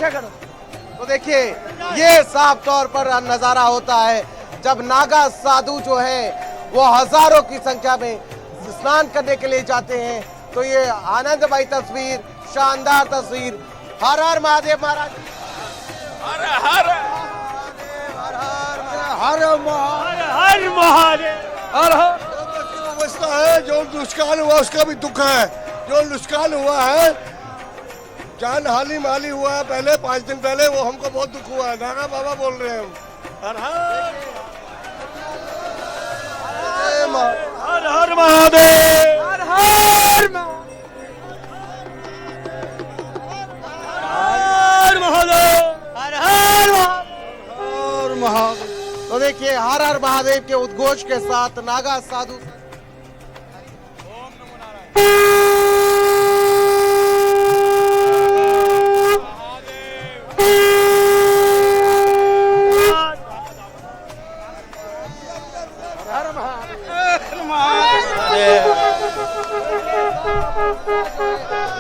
पीछे करो। तो देखिए ये साफ तौर पर नजारा होता है जब नागा साधु जो है वो हजारों की संख्या में स्नान करने के लिए जाते हैं। तो ये आनंदमयी तस्वीर, शानदार तस्वीर। हर हर महादेव महाराज, हर हर हर हर हर महादेव, हर हर। समझता है जो नुकसान हुआ उसका भी दुख है। जो नुकसान हुआ है, जान हानि माली हुआ है पहले 5 दिन पहले, वो हमको बहुत दुख हुआ है। नागा बाबा बोल रहे हैं हम। हर हर हर हर महादेव, हर हर महादेव, हर हर महादेव। तो देखिए हर हर महादेव के उद्घोष के साथ नागा साधु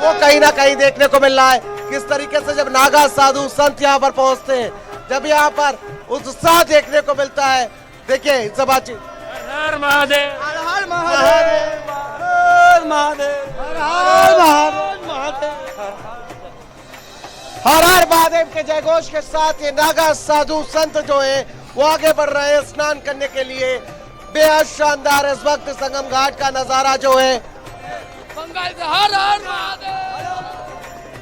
वो कहीं ना कहीं देखने को मिल रहा है किस तरीके से जब नागा साधु संत यहाँ पर पहुंचते हैं, जब यहाँ पर उत्साह देखने को मिलता है। देखिए इनसे बातचीत। हर महादेव, हर हर महादेव, हर महादेव, हर हर महादेव, हर हर महादेव के जयघोष के साथ ये नागा साधु संत जो है वो आगे बढ़ रहे हैं स्नान करने के लिए। बेहद शानदार इस वक्त संगम घाट का नजारा जो है। बंगाल से हर हर महादेव,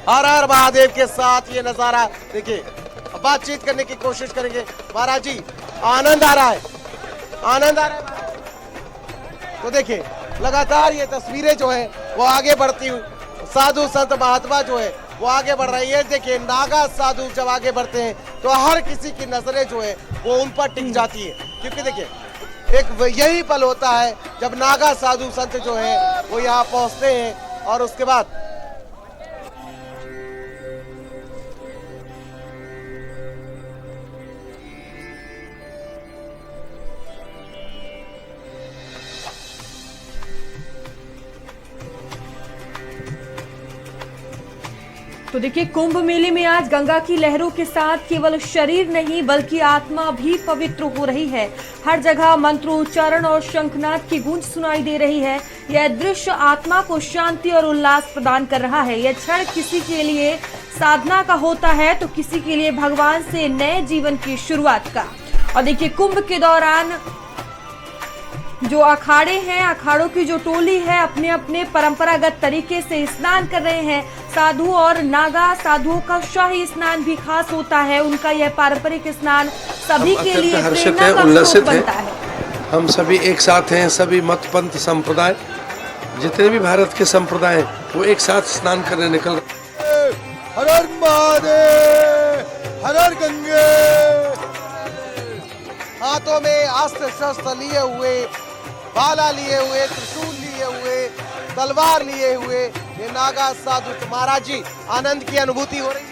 हर हर महादेव के साथ ये नजारा देखिए। बातचीत करने की कोशिश करेंगे। महाराज जी आनंद आ रहा है, आनंद आ रहा है। तो देखिए लगातार ये तस्वीरें जो है वो आगे बढ़ती हुई, साधु संत महात्मा जो है वो आगे बढ़ रही है। देखिए नागा साधु जब आगे बढ़ते हैं तो हर किसी की नजरें जो है वो उन पर टिक जाती है, क्योंकि देखिए एक यही पल होता है जब नागा साधु संत जो है वो यहाँ पहुंचते हैं और उसके बाद तो देखिए कुंभ मेले में आज गंगा की लहरों के साथ केवल शरीर नहीं बल्कि आत्मा भी पवित्र हो रही है। हर जगह मंत्रोच्चारण और शंखनाद की गूंज सुनाई दे रही है। यह दृश्य आत्मा को शांति और उल्लास प्रदान कर रहा है। यह क्षण किसी के लिए साधना का होता है तो किसी के लिए भगवान से नए जीवन की शुरुआत का। और देखिए कुंभ के दौरान जो अखाड़े हैं, अखाड़ों की जो टोली है अपने अपने परंपरागत तरीके से स्नान कर रहे हैं। साधु और नागा साधुओं का शाही स्नान भी खास होता है। उनका यह पारंपरिक स्नान सभी के लिए हर्षित है, उल्लसित है। हम सभी एक साथ हैं, सभी मत पंथ संप्रदाय जितने भी भारत के संप्रदाय हैं वो एक साथ स्नान करने निकल रहे। हर हर महादेव, हर हर गंगे। हाथों में अस्त्र शस्त्र लिए हुए, भाला लिए हुए, त्रिशूल लिए हुए, तलवार लिए हुए ये नागा साधु। महाराज जी आनंद की अनुभूति हो रही है?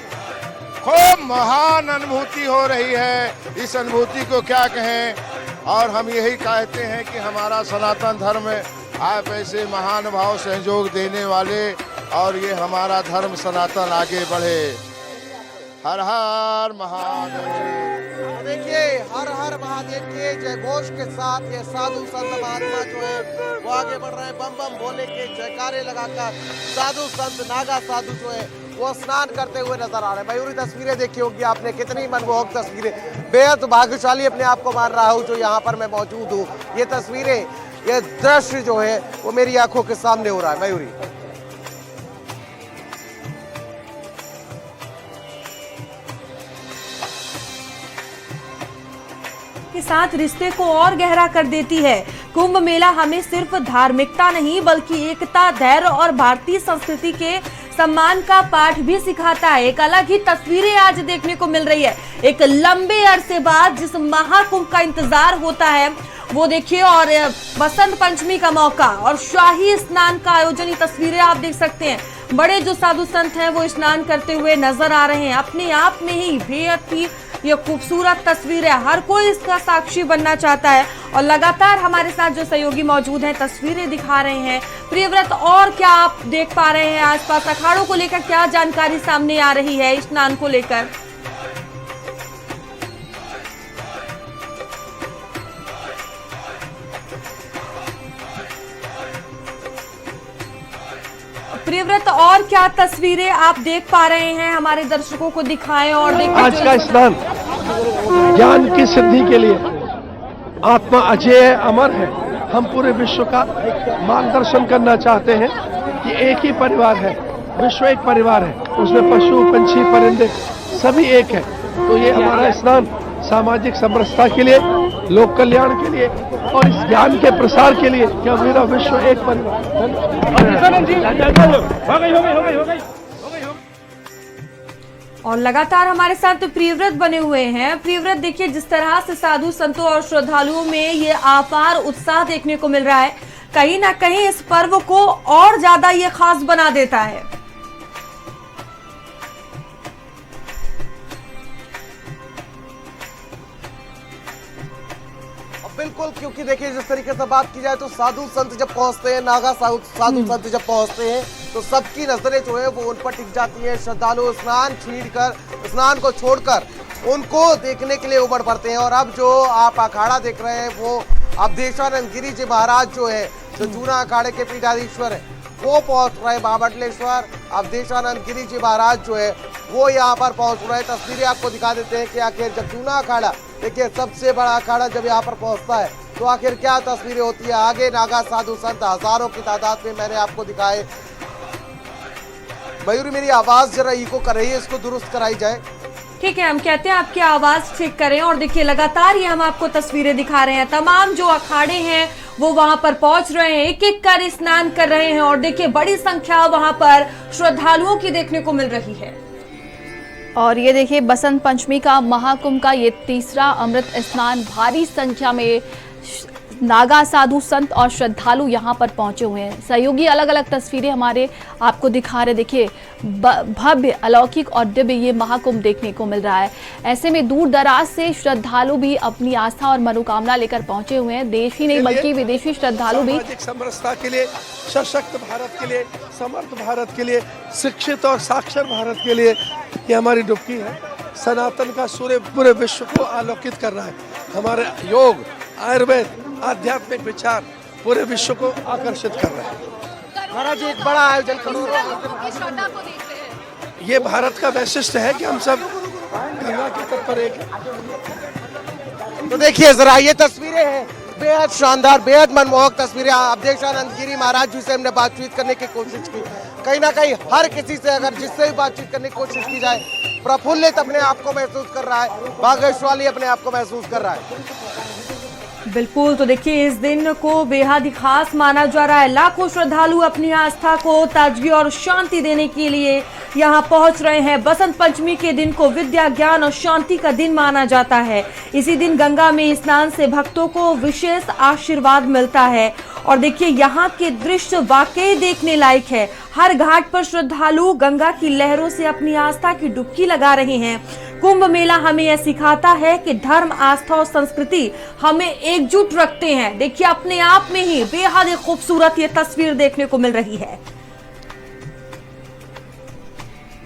खूब महान अनुभूति हो रही है। इस अनुभूति को क्या कहें। और हम यही कहते हैं कि हमारा सनातन धर्म आप ऐसे महान भाव सहयोग देने वाले और ये हमारा धर्म सनातन आगे बढ़े। हर हर महादेव। देखिए हर हर महादेव के जयघोष के साथ ये साधु संत महात्मा जो है वो आगे बढ़ रहे हैं। बम बम भोले के जयकारे लगाकर साधु संत नागा साधु जो है वो स्नान करते हुए नजर आ रहे हैं। मयूरी तस्वीरें देखी होगी आपने, कितनी मनमोहक तस्वीरें। बेहद भाग्यशाली अपने आप को मान रहा हूँ जो यहाँ पर मैं मौजूद हूँ। ये तस्वीरें, ये दृश्य जो है वो मेरी आंखों के सामने हो रहा है। मयूरी के साथ रिश्ते को और गहरा कर देती है। कुंभ मेला हमें सिर्फ धार्मिकता नहीं बल्कि एकता, धैर्य और भारतीय संस्कृति के सम्मान का पाठ भी सिखाता है। एक अलग ही तस्वीरें आज देखने को मिल रही है। एक लंबे अरसे बाद जिस महाकुंभ का इंतजार होता है वो देखिए, और बसंत पंचमी का मौका और शाही स्नान का आयोजन, ये तस्वीरें आप देख सकते हैं। बड़े जो साधु संत हैं वो स्नान करते हुए नजर आ रहे हैं। अपने आप में ही बेहद ही ये खूबसूरत तस्वीर है, हर कोई इसका साक्षी बनना चाहता है और लगातार हमारे साथ जो सहयोगी मौजूद हैं तस्वीरें दिखा रहे हैं। प्रियव्रत, और क्या आप देख पा रहे हैं आसपास अखाड़ों को लेकर, क्या जानकारी सामने आ रही है स्नान को लेकर? प्रियव्रत, और क्या तस्वीरें आप देख पा रहे हैं, हमारे दर्शकों को दिखाएं और देखें। आज का स्नान ज्ञान की सिद्धि के लिए आत्मा अजय है, अमर है। हम पूरे विश्व का मार्गदर्शन करना चाहते हैं कि एक ही परिवार है, विश्व एक परिवार है, उसमें पशु पंछी परिंदे सभी एक है। तो ये हमारा स्नान सामाजिक समरसता के लिए, लोक कल्याण के लिए और इस ज्ञान के प्रसार के लिए कि मेरा विश्व एक परिवार। और लगातार हमारे साथ प्रियव्रत बने हुए हैं। प्रियव्रत, देखिए जिस तरह से साधु संतों और श्रद्धालुओं में ये अपार उत्साह देखने को मिल रहा है, कहीं ना कहीं इस पर्व को और ज्यादा ये खास बना देता है। बिल्कुल, क्योंकि देखिए जिस तरीके से बात की जाए तो साधु संत जब पहुंचते हैं, नागा साधु संत जब पहुंचते हैं तो सबकी नजरें जो है वो उन पर टिक जाती है। श्रद्धालु स्नान को छोड़कर उनको देखने के लिए उमड़ पड़ते हैं। और अब जो आप अखाड़ा देख रहे हैं वो अवधेशानंद गिरी जी महाराज जो है, जो जूना अखाड़े के पीठाधीश्वर है, वो पहुंच रहे हैं। महामंडलेश्वर अवधेशानंद गिरी जी महाराज जो है वो यहाँ पर पहुंच रहे हैं। तस्वीरें आपको दिखा देते हैं कि आखिर जब जूना अखाड़ा, देखिए सबसे बड़ा अखाड़ा जब यहाँ पर पहुंचता है तो आखिर क्या तस्वीरें होती है। आगे नागा साधु संत हजारों की तादाद में मैंने आपको दिखाए। मयूरी, मेरी आवाज जरा इको कर रही है, इसको दुरुस्त कराई जाए। ठीक है, हम कहते हैं आपकी आवाज ठीक करें। और देखिए लगातार ये हम आपको तस्वीरें दिखा रहे हैं, तमाम जो अखाड़े हैं वो वहां पर पहुंच रहे हैं, एक एक कर स्नान कर रहे हैं और देखिए बड़ी संख्या वहां पर श्रद्धालुओं की देखने को मिल रही है। और ये देखिए बसंत पंचमी का महाकुंभ का ये तीसरा अमृत स्नान, भारी संख्या में नागा साधु संत और श्रद्धालु यहाँ पर पहुंचे हुए हैं। सहयोगी अलग अलग तस्वीरें हमारे आपको दिखा रहे। देखिए भव्य, अलौकिक और दिव्य ये महाकुंभ देखने को मिल रहा है। ऐसे में दूर दराज से श्रद्धालु भी अपनी आस्था और मनोकामना लेकर पहुंचे हुए हैं। देश ही नहीं बल्कि विदेशी श्रद्धालु भी सामाजिक समरसता के लिए, सशक्त भारत के लिए, समर्थ भारत के लिए, शिक्षित और साक्षर भारत के लिए ये हमारी डुबकी है। सनातन का सूर्य पूरे विश्व को आलोकित कर रहा है। हमारे योग, आयुर्वेद, आध्यात्मिक विचार पूरे विश्व को आकर्षित कर रहे हैं। महाराज, एक बड़ा आयोजन करो। ये भारत का वैशिष्ट्य है कि हम सब गंगा के तट पर एक हैं। तो देखिए जरा ये तस्वीरें हैं, बेहद शानदार, बेहद मनमोहक तस्वीरें। अवधेशानंद गिरी महाराज जी से हमने बातचीत करने की कोशिश की। कहीं ना कहीं हर किसी से, अगर जिससे भी बातचीत करने की कोशिश की जाए, प्रफुल्लित अपने आप को महसूस कर रहा है, भाग्यशाली अपने आप को महसूस कर रहा है। बिल्कुल, तो देखिए इस दिन को बेहद ही खास माना जा रहा है। लाखों श्रद्धालु अपनी आस्था को ताजगी और शांति देने के लिए यहाँ पहुँच रहे हैं। बसंत पंचमी के दिन को विद्या, ज्ञान और शांति का दिन माना जाता है। इसी दिन गंगा में स्नान से भक्तों को विशेष आशीर्वाद मिलता है। और देखिए यहाँ के दृश्य वाकई देखने लायक है। हर घाट पर श्रद्धालु गंगा की लहरों से अपनी आस्था की डुबकी लगा रहे हैं। कुंभ मेला हमें यह सिखाता है कि धर्म, आस्था और संस्कृति हमें एकजुट रखते हैं। देखिए अपने आप में ही बेहद खूबसूरत ये तस्वीर देखने को मिल रही है।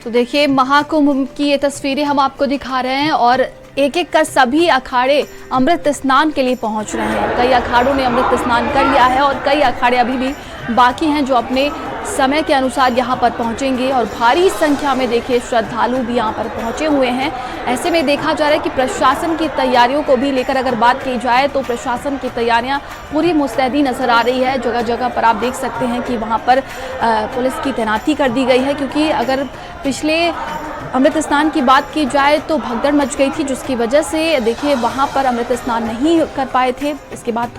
तो देखिए महाकुंभ की ये तस्वीरें हम आपको दिखा रहे हैं और एक एक कर सभी अखाड़े अमृत स्नान के लिए पहुंच रहे हैं। कई अखाड़ों ने अमृत स्नान कर लिया है और कई अखाड़े अभी भी बाकी हैं जो अपने समय के अनुसार यहाँ पर पहुँचेंगे। और भारी संख्या में देखिए श्रद्धालु भी यहाँ पर पहुँचे हुए हैं। ऐसे में देखा जा रहा है कि प्रशासन की तैयारियों को भी लेकर अगर बात की जाए तो प्रशासन की तैयारियाँ पूरी मुस्तैदी नज़र आ रही है। जगह जगह पर आप देख सकते हैं कि वहाँ पर पुलिस की तैनाती कर दी गई है, क्योंकि अगर पिछले अमृत स्नान की बात की जाए तो भगदड़ मच गई थी, जिसकी वजह से देखिए वहाँ पर अमृत स्नान नहीं कर पाए थे। इसके बाद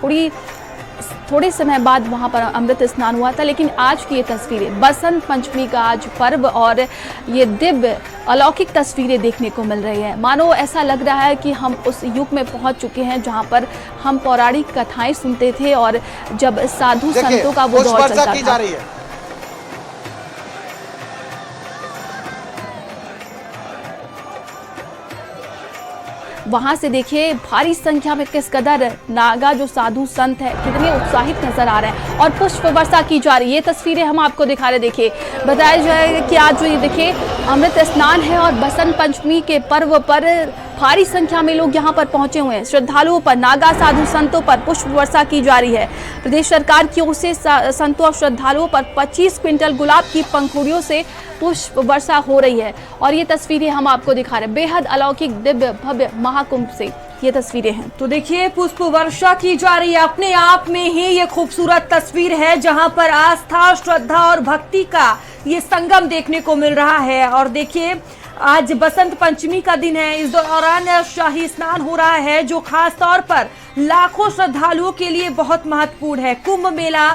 थोड़े समय बाद वहाँ पर अमृत स्नान हुआ था। लेकिन आज की ये तस्वीरें, बसंत पंचमी का आज पर्व और ये दिव्य अलौकिक तस्वीरें देखने को मिल रही है। मानो ऐसा लग रहा है कि हम उस युग में पहुँच चुके हैं जहाँ पर हम पौराणिक कथाएं सुनते थे और जब साधु संतों का वो दौर चलता था। वहां से देखिए भारी संख्या में किस कदर नागा जो साधु संत है कितने उत्साहित नजर आ रहे हैं और पुष्प वर्षा की जा रही है। ये तस्वीरें हम आपको दिखा रहे। देखिए बताया जाए कि आज जो ये देखिए अमृत स्नान है और बसंत पंचमी के पर्व पर भारी संख्या में लोग यहाँ पर पहुंचे हुए हैं। श्रद्धालुओं पर नागा साधु संतों पर पुष्प वर्षा की जा रही है। प्रदेश सरकार की ओर से संतों और श्रद्धालुओं पर 25 क्विंटल गुलाब की पंखुड़ियों से पुष्प वर्षा हो रही है और ये तस्वीरें हम आपको दिखा रहे हैं। बेहद अलौकिक दिव्य भव्य महाकुंभ से ये तस्वीरें हैं। तो देखिए पुष्प वर्षा की जा रही है। अपने आप में ही ये खूबसूरत तस्वीर है जहां पर आस्था, श्रद्धा और भक्ति का ये संगम देखने को मिल रहा है। और देखिए आज बसंत पंचमी का दिन है। इस दौरान शाही स्नान हो रहा है जो खास तौर पर लाखों श्रद्धालुओं के लिए बहुत महत्वपूर्ण है। कुंभ मेला,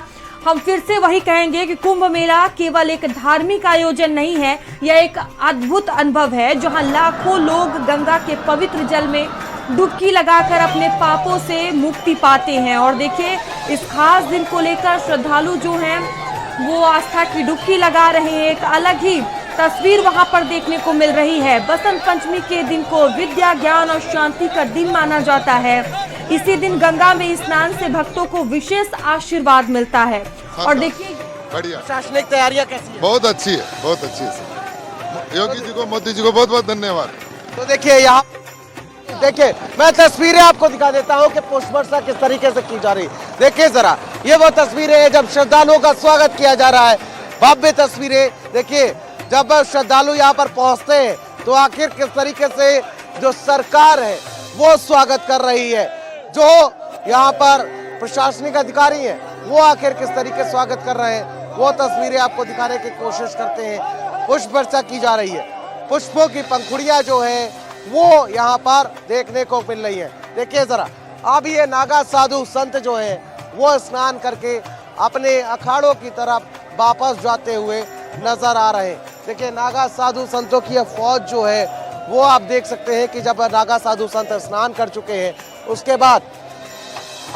हम फिर से वही कहेंगे कि कुंभ मेला केवल एक धार्मिक आयोजन नहीं है, यह एक अद्भुत अनुभव है जहां लाखों लोग गंगा के पवित्र जल में डुबकी लगाकर अपने पापों से मुक्ति पाते हैं। और देखिए इस खास दिन को लेकर श्रद्धालु जो हैं वो आस्था की डुबकी लगा रहे हैं। एक अलग ही तस्वीर वहां पर देखने को मिल रही है। बसंत पंचमी के दिन को विद्या, ज्ञान और शांति का दिन माना जाता है। इसी दिन गंगा में स्नान से भक्तों को विशेष आशीर्वाद मिलता है। और देखिए बढ़िया, प्रशासनिक तैयारियां कैसी है? बहुत अच्छी है, बहुत अच्छी है। योगी जी को, मोदी जी को बहुत बहुत धन्यवाद। तो देखिए यहाँ देखिए मैं तस्वीरें आपको दिखा देता हूँ कि पुष्प वर्षा किस तरीके से की जा रही है। देखिए जरा, ये वो तस्वीरें हैं जब श्रद्धालुओं का स्वागत किया जा रहा है। भव्य तस्वीरें। देखिए जब श्रद्धालु यहाँ पर पहुँचते हैं तो आखिर किस तरीके से जो सरकार है वो स्वागत कर रही है, जो यहाँ पर प्रशासनिक अधिकारी हैं वो आखिर किस तरीके से स्वागत कर रहे हैं, वो तस्वीरें आपको दिखाने की कोशिश करते हैं। पुष्प वर्षा की जा रही है। पुष्पों की पंखुड़ियाँ जो है वो यहाँ पर देखने को मिल रही है। देखिए जरा, अब ये नागा साधु संत जो है वो स्नान करके अपने अखाड़ों की तरफ वापस जाते हुए नजर आ रहे हैं। देखिए नागा साधु संतों की फौज जो है वो आप देख सकते हैं कि जब नागा साधु संत स्नान कर चुके हैं उसके बाद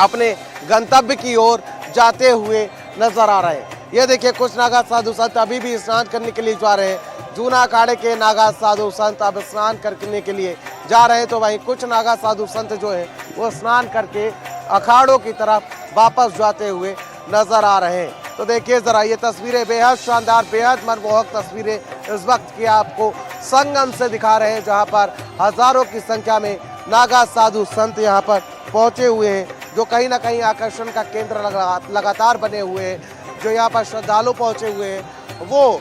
अपने गंतव्य की ओर जाते हुए नजर आ रहे हैं। ये देखिए कुछ नागा साधु संत अभी भी स्नान करने के लिए जा रहे हैं। जूना अखाड़े के नागा साधु संत अब स्नान करने के लिए जा रहे हैं, तो वहीं कुछ नागा साधु संत जो है वो स्नान करके अखाड़ों की तरफ वापस जाते हुए नजर आ रहे हैं। तो देखिए जरा, ये तस्वीरें बेहद शानदार, बेहद मनमोहक तस्वीरें इस वक्त की आपको संगम से दिखा रहे हैं, जहां पर हजारों की संख्या में नागा साधु संत यहां पर पहुंचे हुए हैं, जो कहीं ना कहीं आकर्षण का केंद्र लगातार बने हुए हैं। जो यहाँ पर श्रद्धालु पहुंचे हुए हैं वो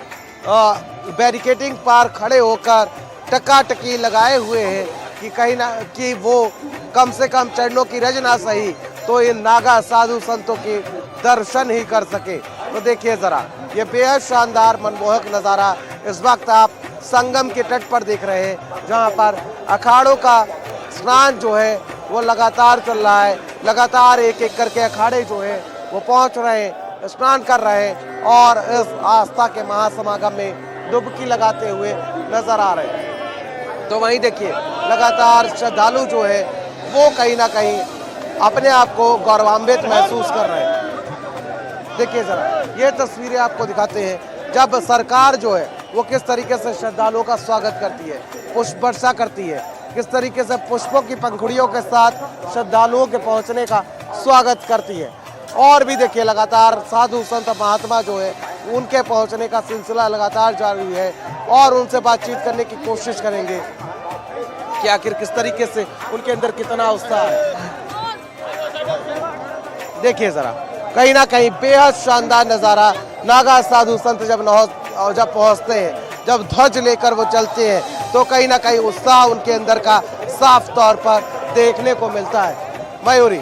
बैरिकेडिंग पार खड़े होकर टकाटकी लगाए हुए हैं कि कहीं ना कि वो कम से कम चरणों की रज ना सही तो इन नागा साधु संतों के दर्शन ही कर सके। तो देखिए जरा, ये बेहद शानदार मनमोहक नज़ारा इस वक्त आप संगम के तट पर देख रहे हैं, जहां पर अखाड़ों का स्नान जो है वो लगातार चल रहा है। लगातार एक एक करके अखाड़े जो है वो पहुंच रहे हैं, स्नान कर रहे हैं और इस आस्था के महासमागम में डुबकी लगाते हुए नजर आ रहे हैं। तो वहीं देखिए लगातार श्रद्धालु जो है वो कहीं ना कहीं अपने आप को गौरवान्वित महसूस कर रहे हैं। देखिए जरा, ये तस्वीरें आपको दिखाते हैं जब सरकार जो है वो किस तरीके से श्रद्धालुओं का स्वागत करती है, पुष्प वर्षा करती है, किस तरीके से पुष्पों की पंखुड़ियों के साथ श्रद्धालुओं के पहुंचने का स्वागत करती है। और भी देखिए लगातार साधु संत महात्मा जो है उनके पहुंचने का सिलसिला लगातार जारी है और उनसे बातचीत करने की कोशिश करेंगे कि आखिर किस तरीके से उनके अंदर कितना उत्साह है। देखिए जरा, कहीं ना कहीं बेहद शानदार नज़ारा। नागा साधु संत जब पहुंचते हैं, जब ध्वज लेकर वो चलते हैं, तो कहीं ना कहीं उत्साह उनके अंदर का साफ तौर पर देखने को मिलता है। मयूरी,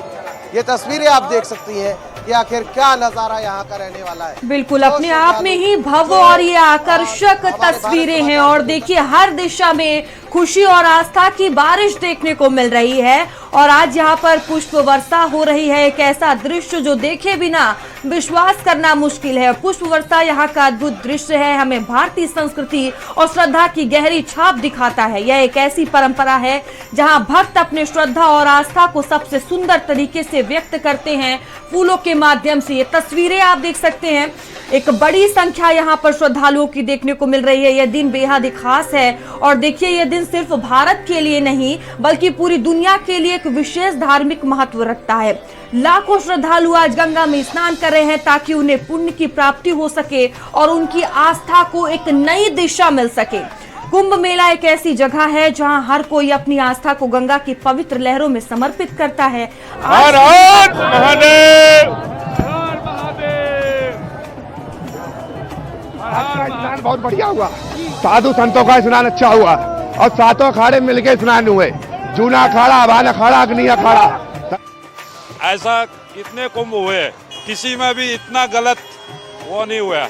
ये तस्वीरें आप देख सकती हैं कि आखिर क्या नजारा यहाँ का रहने वाला है। बिल्कुल अपने आप में ही भव्य और ये आकर्षक तस्वीरें हैं। और देखिए हर दिशा में खुशी और आस्था की बारिश देखने को मिल रही है और आज यहाँ पर पुष्प वर्षा हो रही है। एक ऐसा दृश्य जो देखे बिना विश्वास करना मुश्किल है। पुष्प वर्षा यहाँ का अद्भुत दृश्य है, हमें भारतीय संस्कृति और श्रद्धा की गहरी छाप दिखाता है। यह एक ऐसी परंपरा है जहाँ भक्त अपने श्रद्धा और आस्था को सबसे सुंदर तरीके से व्यक्त करते हैं फूलों के माध्यम से। ये तस्वीरें आप देख सकते हैं एक बड़ी संख्या यहाँ पर श्रद्धालुओं की देखने को मिल रही है। यह दिन बेहद ही खास है और देखिए यह दिन सिर्फ भारत के लिए नहीं बल्कि पूरी दुनिया के लिए एक विशेष धार्मिक महत्व रखता है। लाखों श्रद्धालु आज गंगा में स्नान कर रहे हैं ताकि उन्हें पुण्य की प्राप्ति हो सके और उनकी आस्था को एक नई दिशा मिल सके। कुंभ मेला एक ऐसी जगह है जहां हर कोई अपनी आस्था को गंगा की पवित्र लहरों में समर्पित करता है। हर हर महादेव। आज का स्नान बहुत बढ़िया हुआ, साधु संतों का स्नान अच्छा हुआ और सातों अखाड़े मिलके स्नान हुए, जूना अखाड़ा, भान अखाड़ा, अग्नि अखाड़ा। ऐसा कितने कुंभ हुए, किसी में भी इतना गलत वो नहीं हुआ।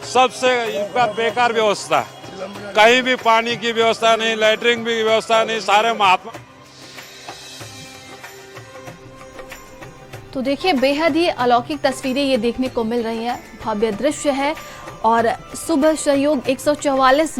सबसे इनका बेकार व्यवस्था, कहीं भी पानी की व्यवस्था नहीं, लैट्रिन की व्यवस्था नहीं, सारे महात्मा। तो देखिए बेहद ही अलौकिक तस्वीरें ये देखने को मिल रही हैं, भव्य दृश्य है और शुभ संयोग 144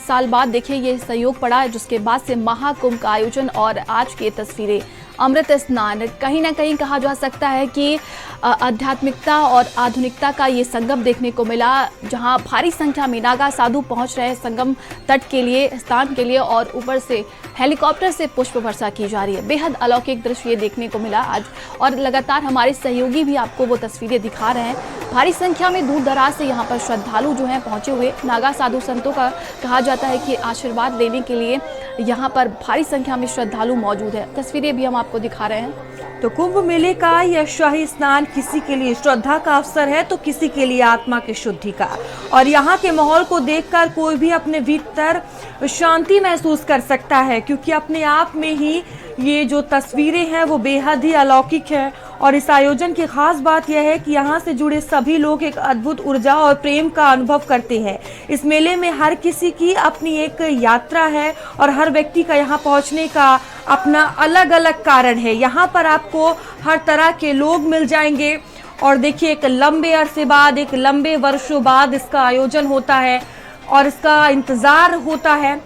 साल बाद देखिए ये संयोग पड़ा है, जिसके बाद से महाकुंभ का आयोजन और आज की ये तस्वीरें अमृत स्नान कहीं ना कहीं कहा जा सकता है कि आध्यात्मिकता और आधुनिकता का ये संगम देखने को मिला, जहां भारी संख्या में नागा साधु पहुंच रहे हैं संगम तट के लिए, स्नान के लिए और ऊपर से हेलीकॉप्टर से पुष्प वर्षा की जा रही है। बेहद अलौकिक दृश्य ये देखने को मिला आज और लगातार हमारे सहयोगी भी आपको वो तस्वीरें दिखा रहे हैं। भारी संख्या में दूर दराज से यहाँ पर श्रद्धालु जो हैं पहुंचे हुए, नागा साधु संतों का कहा जाता है कि आशीर्वाद लेने के लिए यहाँ पर भारी संख्या में श्रद्धालु मौजूद है। तस्वीरें भी हम आपको दिखा रहे हैं। तो कुंभ मेले का यह शाही स्नान किसी के लिए श्रद्धा का अवसर है तो किसी के लिए आत्मा की शुद्धि का, और यहाँ के माहौल को देखकर कोई भी अपने भीतर शांति महसूस कर सकता है, क्योंकि अपने आप में ही ये जो तस्वीरें हैं वो बेहद ही अलौकिक है। और इस आयोजन की खास बात यह है कि यहाँ से जुड़े सभी लोग एक अद्भुत ऊर्जा और प्रेम का अनुभव करते हैं। इस मेले में हर किसी की अपनी एक यात्रा है और हर व्यक्ति का यहाँ पहुँचने का अपना अलग अलग कारण है। यहाँ पर आपको हर तरह के लोग मिल जाएंगे और देखिए एक लंबे अरसे बाद, एक लंबे वर्षों बाद इसका आयोजन होता है और इसका इंतज़ार होता है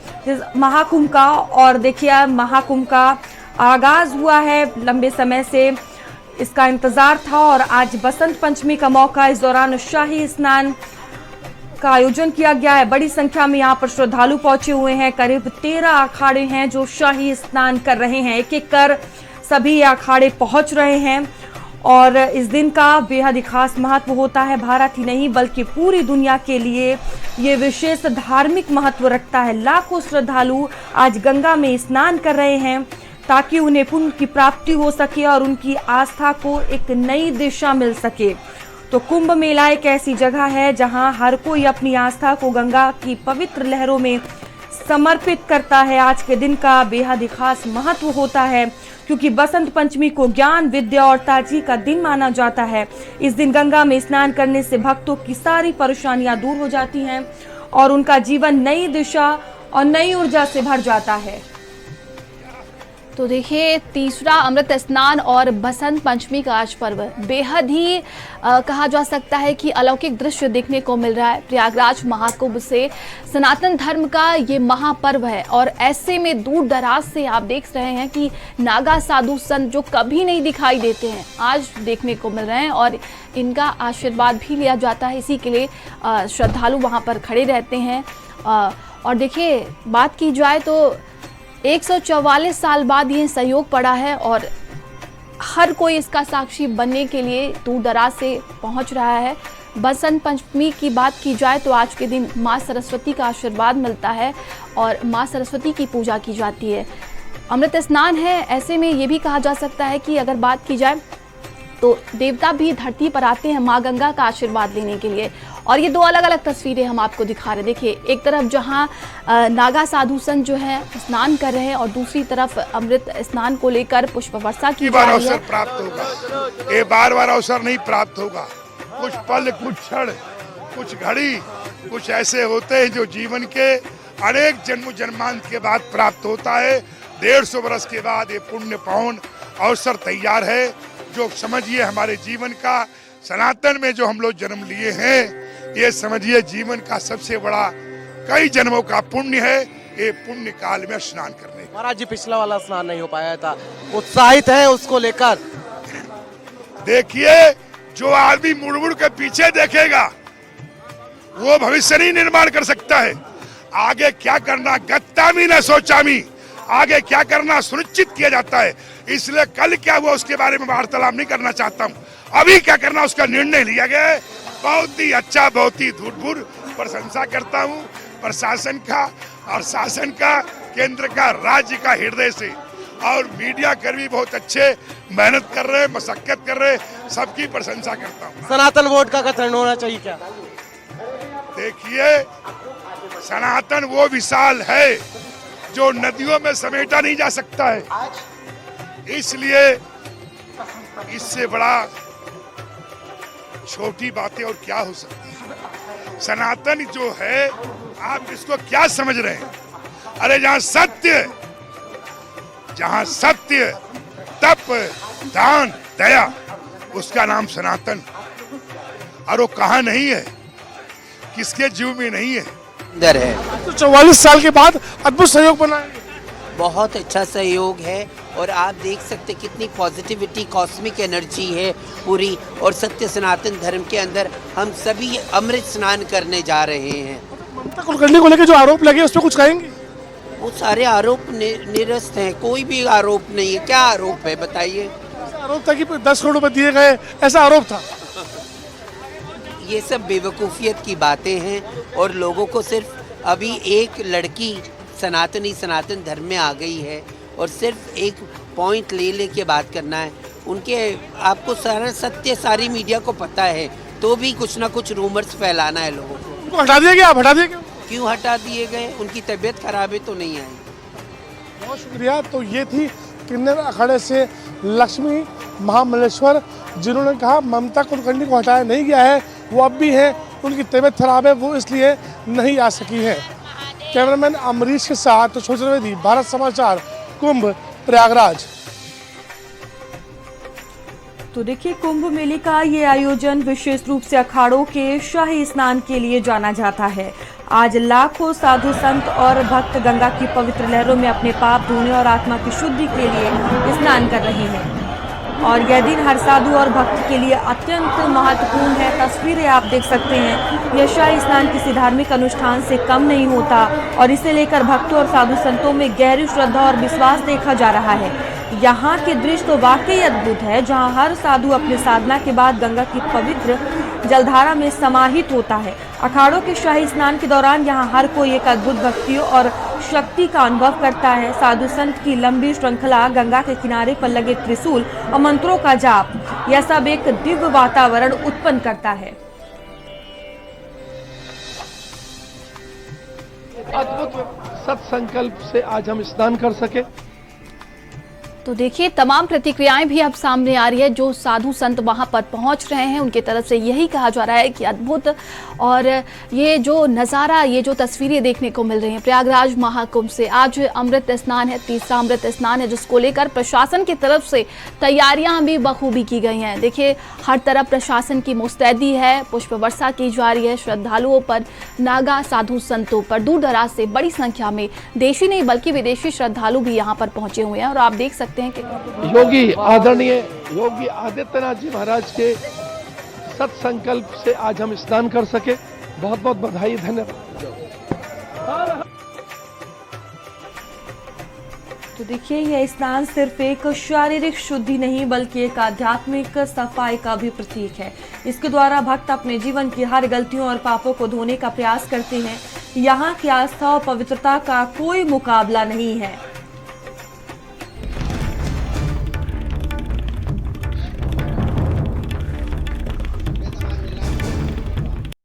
महाकुंभ का। और देखिए महाकुंभ का आगाज़ हुआ है, लंबे समय से इसका इंतज़ार था और आज बसंत पंचमी का मौका, इस दौरान शाही स्नान का आयोजन किया गया है। बड़ी संख्या में यहाँ पर श्रद्धालु पहुंचे हुए हैं। करीब 13 अखाड़े हैं जो शाही स्नान कर रहे हैं, एक एक कर सभी अखाड़े पहुंच रहे हैं और इस दिन का बेहद ही खास महत्व होता है। भारत ही नहीं बल्कि पूरी दुनिया के लिए ये विशेष धार्मिक महत्व रखता है। लाखों श्रद्धालु आज गंगा में स्नान कर रहे हैं ताकि उन्हें पुण्य की प्राप्ति हो सके और उनकी आस्था को एक नई दिशा मिल सके। तो कुंभ मेला एक ऐसी जगह है जहां हर कोई अपनी आस्था को गंगा की पवित्र लहरों में समर्पित करता है। आज के दिन का बेहद ही खास महत्व होता है क्योंकि बसंत पंचमी को ज्ञान, विद्या और ताजगी का दिन माना जाता है। इस दिन गंगा में स्नान करने से भक्तों की सारी परेशानियां दूर हो जाती हैं और उनका जीवन नई दिशा और नई ऊर्जा से भर जाता है। तो देखिए तीसरा अमृत स्नान और बसंत पंचमी का आज पर्व बेहद ही कहा जा सकता है कि अलौकिक दृश्य देखने को मिल रहा है। प्रयागराज महाकुंभ से सनातन धर्म का ये महापर्व है और ऐसे में दूर दराज से आप देख रहे हैं कि नागा साधु संत जो कभी नहीं दिखाई देते हैं आज देखने को मिल रहे हैं और इनका आशीर्वाद भी लिया जाता है। इसी के लिए श्रद्धालु वहाँ पर खड़े रहते हैं। और देखिए बात की जाए तो 144 साल बाद ये सहयोग पड़ा है और हर कोई इसका साक्षी बनने के लिए दूर दराज से पहुंच रहा है। बसंत पंचमी की बात की जाए तो आज के दिन माँ सरस्वती का आशीर्वाद मिलता है और माँ सरस्वती की पूजा की जाती है। अमृत स्नान है, ऐसे में ये भी कहा जा सकता है कि अगर बात की जाए तो देवता भी धरती पर आते हैं माँ गंगा का आशीर्वाद लेने के लिए। और ये दो अलग अलग तस्वीरें हम आपको दिखा रहे हैं। देखिए एक तरफ जहाँ नागा साधु संत जो है स्नान कर रहे हैं और दूसरी तरफ अमृत स्नान को लेकर पुष्प वर्षा की जा रही है। अवसर प्राप्त होगा, ये बार बार अवसर नहीं प्राप्त होगा। कुछ पल, कुछ क्षण, कुछ घड़ी, कुछ ऐसे होते हैं जो जीवन के अनेक जन्म जन्मांत के बाद प्राप्त होता है। 150 वर्ष के बाद ये पुण्य पावन अवसर तैयार है जो समझिए हमारे जीवन का सनातन में जो हम लोग जन्म लिए हैं, ये समझिए जीवन का सबसे बड़ा कई जन्मों का पुण्य है। ये पुण्य काल में स्नान करने। महाराज जी पिछला वाला स्नान नहीं हो पाया था, उत्साहित है उसको लेकर। देखिए जो आदमी मुड़ मुड़ के पीछे देखेगा वो भविष्य नहीं निर्माण कर सकता है। आगे क्या करना गत्तामी न सोचामी, आगे क्या करना सुनिश्चित किया जाता है। इसलिए कल क्या हुआ उसके बारे में वार्तालाप नहीं करना चाहता हूँ। अभी क्या करना उसका निर्णय लिया गया है। बहुत ही अच्छा, बहुत ही धूर्त प्रशंसा करता हूँ प्रशासन का और शासन का, केंद्र का, राज्य का हृदय से। और मीडिया कर्मी बहुत अच्छे मेहनत कर रहे हैं, मशक्कत कर रहे हैं, सबकी प्रशंसा करता हूँ। सनातन वोट का कथन होना चाहिए क्या? देखिए, सनातन वो विशाल है जो नदियों में समेटा नहीं जा सकता है। इसलिए इससे बड़ा छोटी बातें और क्या हो सकती है। सनातन जो है, आप इसको क्या समझ रहे हैं? अरे जहां सत्य तप दान दया, उसका नाम सनातन। और वो कहाँ नहीं है, किसके जीव में नहीं है? अंदर है। तो 44 साल के बाद अद्भुत सहयोग बना है। बहुत अच्छा सहयोग है और आप देख सकते कितनी पॉजिटिविटी, कॉस्मिक एनर्जी है पूरी। और सत्य सनातन धर्म के अंदर हम सभी अमृत स्नान करने जा रहे हैं। ममता कुलकर्णी को लेकर जो आरोप लगे उस पर कुछ कहेंगे? वो सारे आरोप निरस्त हैं, कोई भी आरोप नहीं है। क्या आरोप है बताइए? आरोप था कि 10 करोड़ रुपए दिए गए, ऐसा आरोप था। ये सब बेवकूफ़ियत की बातें हैं और लोगों को सिर्फ अभी एक लड़की सनातन धर्म में आ गई है और सिर्फ एक पॉइंट ले के बात करना है। उनके आपको सारा सत्य सारी मीडिया को पता है, तो भी कुछ ना कुछ रूमर्स फैलाना है लोगों को। उनको हटा दिया गया, आप हटा दिए क्यों हटा दिए गए? उनकी तबीयत खराब है तो नहीं आई। बहुत शुक्रिया। तो ये थी किन्नर अखाड़े से लक्ष्मी महामलेश्वर, जिन्होंने कहा ममता कुलकर्णी को हटाया नहीं गया है, वो अब भी हैं, उनकी तबीयत खराब है, वो इसलिए नहीं आ सकी है। कैमरामैन अमरीश के साथ छोटे द्विवेदी, भारत समाचार, कुंभ प्रयागराज। तो देखिए, कुंभ मेले का ये आयोजन विशेष रूप से अखाड़ों के शाही स्नान के लिए जाना जाता है। आज लाखों साधु संत और भक्त गंगा की पवित्र लहरों में अपने पाप धोने और आत्मा की शुद्धि के लिए स्नान कर रहे हैं और यह दिन हर साधु और भक्त के लिए अत्यंत महत्वपूर्ण है। तस्वीरें आप देख सकते हैं, यह शाही स्नान किसी धार्मिक अनुष्ठान से कम नहीं होता और इसे लेकर भक्तों और साधु संतों में गहरी श्रद्धा और विश्वास देखा जा रहा है। यहाँ के दृश्य तो वाकई अद्भुत है, जहाँ हर साधु अपने साधना के बाद गंगा की पवित्र जलधारा में समाहित होता है। अखाड़ों के शाही स्नान के दौरान यहाँ हर कोई एक अद्भुत भक्ति और शक्ति का अनुभव करता है। साधु संत की लंबी श्रृंखला, गंगा के किनारे पर लगे त्रिशूल और मंत्रों का जाप, यह सब एक दिव्य वातावरण उत्पन्न करता है। अद्भुत सत्संकल्प से आज हम स्नान कर सके। तो देखिए, तमाम प्रतिक्रियाएं भी अब सामने आ रही है। जो साधु संत वहां पर पहुंच रहे हैं उनकी तरफ से यही कहा जा रहा है कि अद्भुत, और ये जो नज़ारा, ये जो तस्वीरें देखने को मिल रही हैं प्रयागराज महाकुंभ से। आज अमृत स्नान है, तीसरा अमृत स्नान है, जिसको लेकर प्रशासन की तरफ से तैयारियां भी बखूबी की गई हैं। देखिए, हर तरफ प्रशासन की मुस्तैदी है, पुष्प वर्षा की जा रही है श्रद्धालुओं पर, नागा साधु संतों पर। दूर दराज से बड़ी संख्या में देशी नहीं बल्कि विदेशी श्रद्धालु भी यहाँ पर पहुंचे हुए हैं और आप देख सकते हैं कि योगी आदरणीय योगी आदित्यनाथ जी महाराज के सत्संकल्प से आज हम स्नान कर सके। बहुत बहुत बधाई, धन्यवाद। तो देखिए, यह स्नान सिर्फ एक शारीरिक शुद्धि नहीं बल्कि एक आध्यात्मिक सफाई का भी प्रतीक है। इसके द्वारा भक्त अपने जीवन की हर गलतियों और पापों को धोने का प्रयास करते हैं। यहाँ की आस्था और पवित्रता का कोई मुकाबला नहीं है।